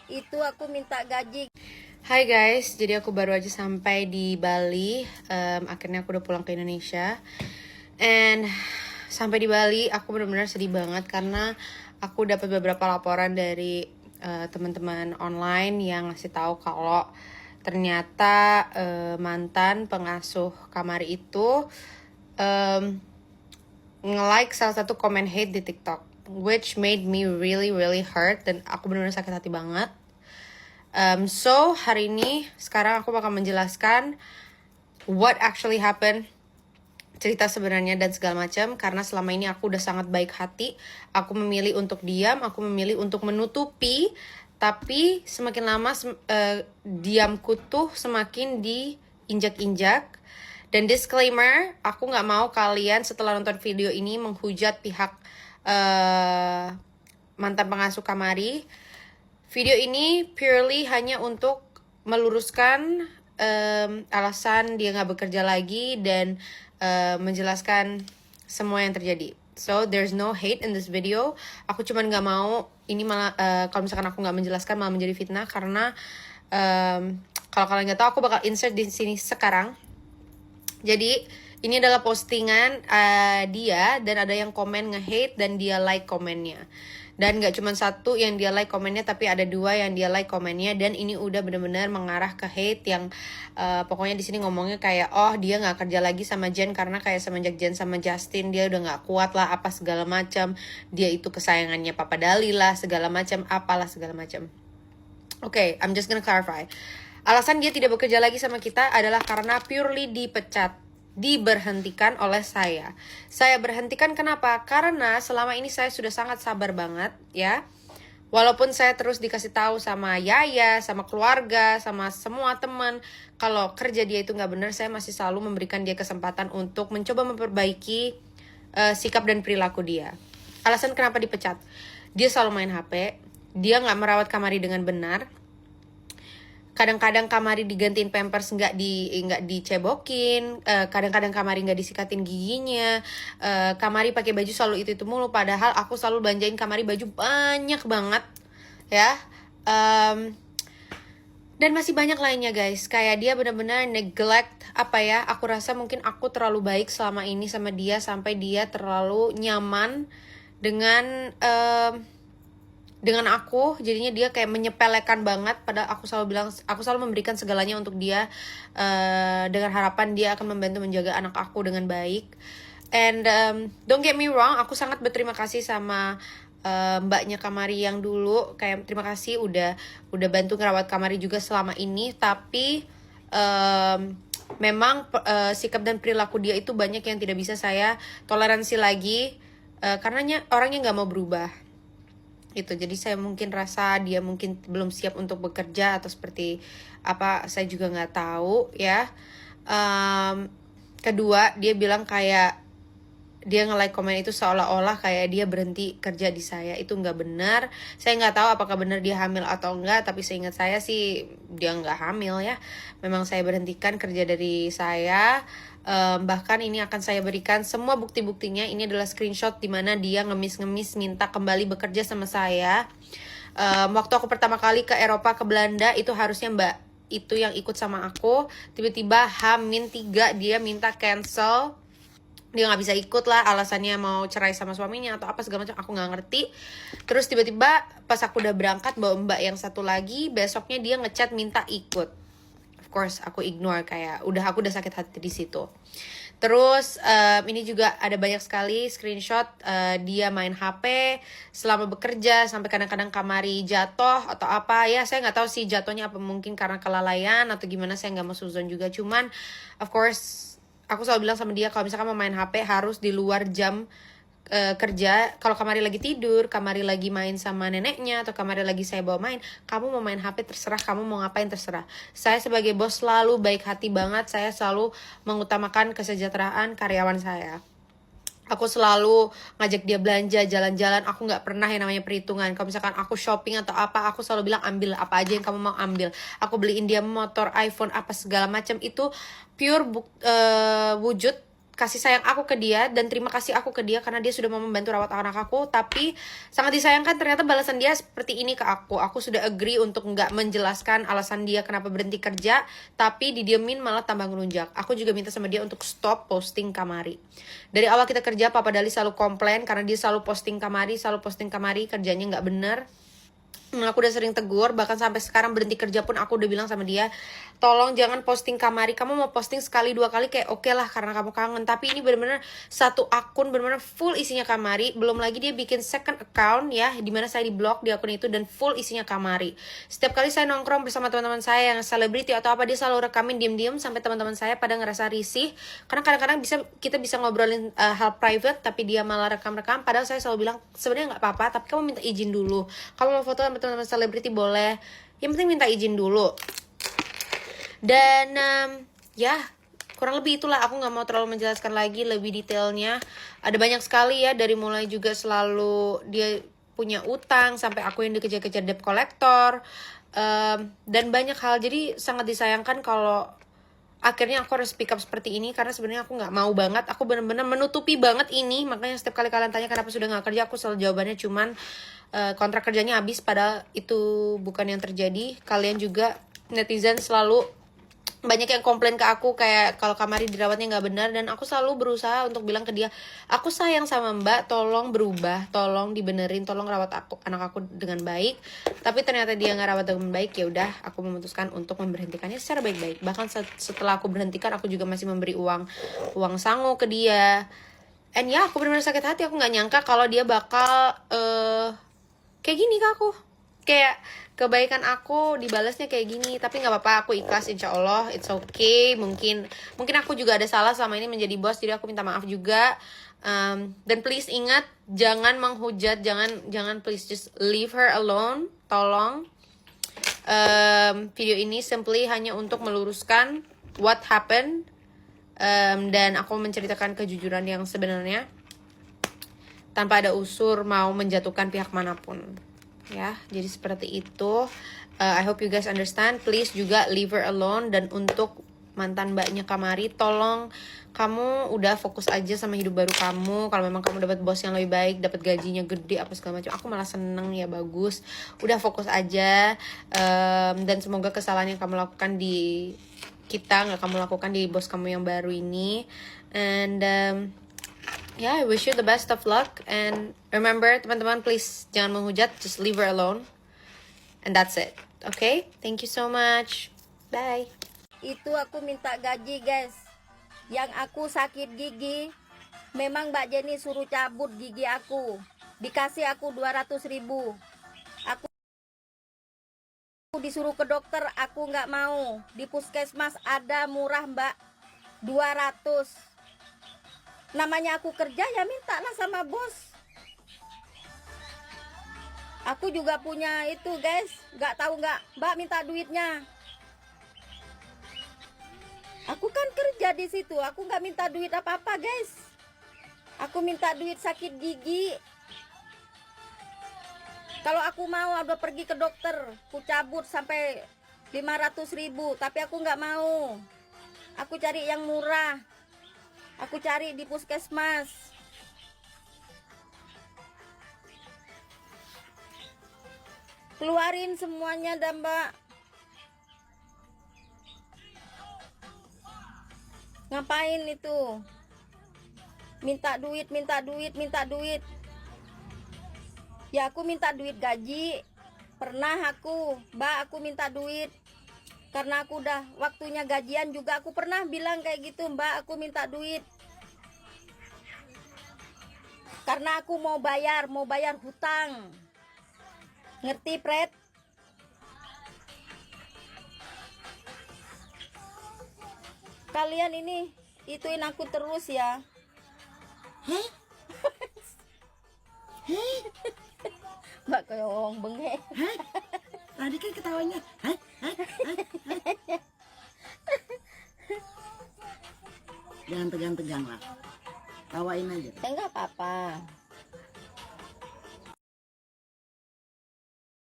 Itu aku minta gaji. Hai guys, jadi aku baru aja sampai di Bali. Akhirnya aku udah pulang ke Indonesia. And sampai di Bali aku benar-benar sedih banget karena aku dapat beberapa laporan dari teman-teman online yang ngasih tahu kalau ternyata mantan pengasuh kamar itu nge-like salah satu komen hate di TikTok, which made me really hurt dan aku benar-benar sakit hati banget. So hari ini sekarang aku bakal menjelaskan what actually happened, cerita sebenarnya dan segala macam. Karena selama ini aku udah sangat baik hati, aku memilih untuk diam, aku memilih untuk menutupi. Tapi semakin lama diamku tuh semakin diinjak-injak. Dan disclaimer, aku nggak mau kalian setelah nonton video ini menghujat pihak mantan pengasuh Kamari. Video ini purely hanya untuk meluruskan alasan dia nggak bekerja lagi dan menjelaskan semua yang terjadi. So there's no hate in this video. Aku cuman nggak mau ini malah kalau misalkan aku nggak menjelaskan malah menjadi fitnah, karena kalau kalian nggak tahu aku bakal insert di sini sekarang. Jadi ini adalah postingan dia dan ada yang komen nge-hate dan dia like komennya. Dan gak cuma satu yang dia like komennya, tapi ada dua yang dia like komennya. Dan ini udah bener-bener mengarah ke hate yang pokoknya di sini ngomongnya kayak, oh dia gak kerja lagi sama Jen karena kayak semenjak Jen sama Justin dia udah gak kuat lah, apa segala macam. Dia itu kesayangannya Papa Dali lah, segala macam, apalah segala macam. Oke, I'm just gonna clarify. Alasan dia tidak bekerja lagi sama kita adalah karena purely diberhentikan oleh saya. Saya berhentikan kenapa? Karena selama ini saya sudah sangat sabar banget ya. Walaupun saya terus dikasih tahu sama Yaya, sama keluarga, sama semua teman kalau kerja dia itu nggak benar, saya masih selalu memberikan dia kesempatan untuk mencoba memperbaiki sikap dan perilaku dia. Alasan kenapa dipecat? Dia selalu main HP, dia nggak merawat Kamari dengan benar. Kadang-kadang Kamari digantiin pampers nggak dicebokin, kadang-kadang Kamari nggak disikatin giginya, Kamari pakai baju selalu itu mulu, padahal aku selalu belanjain Kamari baju banyak banget ya. Dan masih banyak lainnya guys, kayak dia benar-benar neglect apa ya, aku rasa mungkin aku terlalu baik selama ini sama dia sampai dia terlalu nyaman dengan aku, jadinya dia kayak menyepelekan banget. Padahal aku selalu bilang, aku selalu memberikan segalanya untuk dia dengan harapan dia akan membantu menjaga anak aku dengan baik. And don't get me wrong, aku sangat berterima kasih sama mbaknya Kamari yang dulu, kayak terima kasih udah bantu ngerawat Kamari juga selama ini. Tapi memang sikap dan perilaku dia itu banyak yang tidak bisa saya toleransi lagi, karena orangnya nggak mau berubah itu. Jadi saya mungkin rasa dia mungkin belum siap untuk bekerja atau seperti apa, saya juga nggak tahu ya. Kedua, dia bilang kayak dia nge-like komen itu seolah-olah kayak dia berhenti kerja di saya. Itu nggak benar. Saya nggak tahu apakah benar dia hamil atau enggak, tapi seingat saya sih dia nggak hamil ya. Memang saya berhentikan kerja dari saya. Bahkan ini akan saya berikan semua bukti-buktinya. Ini adalah screenshot dimana dia ngemis-ngemis minta kembali bekerja sama saya. Waktu aku pertama kali ke Eropa, ke Belanda, itu harusnya mbak itu yang ikut sama aku. Tiba-tiba H-3 dia minta cancel, dia nggak bisa ikut lah, alasannya mau cerai sama suaminya atau apa segala macam, aku nggak ngerti. Terus tiba-tiba pas aku udah berangkat bawa mbak yang satu lagi, besoknya dia ngechat minta ikut. Of course aku ignore, kayak aku udah sakit hati di situ. Terus ini juga ada banyak sekali screenshot dia main HP selama bekerja, sampai kadang-kadang Kamari jatuh atau apa ya, saya nggak tahu sih jatuhnya apa, mungkin karena kelalaian atau gimana, saya nggak mau suzon juga. Cuman of course aku selalu bilang sama dia kalau misalkan mau main HP harus di luar jam kerja. Kalau Kamari lagi tidur, Kamari lagi main sama neneknya, atau Kamari lagi saya bawa main, kamu mau main HP terserah, kamu mau ngapain terserah. Saya sebagai bos selalu baik hati banget, saya selalu mengutamakan kesejahteraan karyawan saya. Aku selalu ngajak dia belanja, jalan-jalan. Aku nggak pernah yang namanya perhitungan. Kalau misalkan aku shopping atau apa, aku selalu bilang ambil apa aja yang kamu mau ambil. Aku beliin dia motor, iPhone, apa segala macam. Itu pure wujud kasih sayang aku ke dia dan terima kasih aku ke dia karena dia sudah mau membantu rawat anak aku. Tapi sangat disayangkan ternyata balasan dia seperti ini ke aku. Aku sudah agree untuk nggak menjelaskan alasan dia kenapa berhenti kerja, tapi didiemin malah tambah ngelunjak. Aku juga minta sama dia untuk stop posting Kamari. Dari awal kita kerja, Papa Dali selalu komplain karena dia selalu posting Kamari, kerjanya nggak bener. Aku udah sering tegur, bahkan sampai sekarang berhenti kerja pun aku udah bilang sama dia, tolong jangan posting Kamari, kamu mau posting sekali 2 kali kayak oke lah karena kamu kangen, tapi ini bener-bener satu akun bener-bener full isinya Kamari. Belum lagi dia bikin second account ya, dimana saya di blok di akun itu dan full isinya Kamari. Setiap kali saya nongkrong bersama teman-teman saya yang selebriti atau apa, dia selalu rekamin diem-diem sampai teman-teman saya pada ngerasa risih, karena kadang-kadang kita bisa ngobrolin hal private tapi dia malah rekam-rekam. Padahal saya selalu bilang sebenarnya nggak apa-apa, tapi kamu minta izin dulu. Kamu mau foto sama teman-teman selebriti boleh, yang penting minta izin dulu. Dan ya kurang lebih itulah, aku nggak mau terlalu menjelaskan lagi lebih detailnya. Ada banyak sekali ya, dari mulai juga selalu dia punya utang sampai aku yang dikejar-kejar debt collector, dan banyak hal. Jadi sangat disayangkan kalau akhirnya aku harus speak up seperti ini, karena sebenarnya aku nggak mau banget, aku benar-benar menutupi banget ini. Makanya setiap kali kalian tanya kenapa sudah nggak kerja, aku selalu jawabannya cuman kontrak kerjanya habis, padahal itu bukan yang terjadi. Kalian juga netizen selalu banyak yang komplain ke aku kayak kalau Kamari dirawatnya nggak benar, dan aku selalu berusaha untuk bilang ke dia, aku sayang sama Mbak, tolong berubah, tolong dibenerin, tolong rawat anak aku dengan baik. Tapi ternyata dia nggak rawat dengan baik. Ya udah, aku memutuskan untuk memberhentikannya secara baik-baik. Bahkan setelah aku berhentikan, aku juga masih memberi uang sangu ke dia. And ya, aku benar-benar sakit hati. Aku nggak nyangka kalau dia bakal kayak gini ke aku. Kayak kebaikan aku dibalasnya kayak gini. Tapi nggak apa-apa, aku ikhlas, insya Allah, it's okay. Mungkin aku juga ada salah selama ini menjadi bos, jadi aku minta maaf juga. Dan please ingat, jangan menghujat, jangan please just leave her alone, tolong. Video ini simply hanya untuk meluruskan what happened, dan aku menceritakan kejujuran yang sebenarnya tanpa ada unsur mau menjatuhkan pihak manapun. Ya, jadi seperti itu. I hope you guys understand. Please juga leave her alone. Dan untuk mantan mbaknya Kamari, tolong kamu udah fokus aja sama hidup baru kamu. Kalau memang kamu dapat bos yang lebih baik, dapat gajinya gede apa segala macam, aku malah seneng ya, bagus. Udah fokus aja. Dan semoga kesalahan yang kamu lakukan di kita nggak kamu lakukan di bos kamu yang baru ini. And yeah, I wish you the best of luck. And remember, teman-teman, please jangan menghujat. Just leave her alone. And that's it. Okay? Thank you so much. Bye. Itu aku minta gaji, guys. Yang aku sakit gigi, memang Mbak Jenny suruh cabut gigi aku. Dikasih aku 200.000. Aku disuruh ke dokter, aku nggak mau. Di puskesmas ada murah, Mbak, 200. Namanya aku kerja, ya mintalah sama bos. Aku juga punya itu, guys. Nggak tahu nggak, Mbak minta duitnya. Aku kan kerja di situ, aku nggak minta duit apa-apa, guys. Aku minta duit sakit gigi. Kalau aku mau udah pergi ke dokter, aku cabut sampai 500.000, tapi aku nggak mau. Aku cari yang murah. Aku cari di puskesmas. Keluarin semuanya dah, Mbak. Ngapain itu? Minta duit. Ya aku minta duit gaji. Pernah aku, Mbak, aku minta duit. Karena aku udah waktunya gajian juga, aku pernah bilang kayak gitu, Mbak, aku minta duit. Karena aku mau bayar hutang. Ngerti, Pret? Kalian ini ituin aku terus ya. Heh? Heh? Mbak keong bengek. Hah? Tadi kan ketawanya. Hah? Hah? Hah? Hah? Jangan tegang-tegang lah. Tawain aja. Ya nggak apa-apa.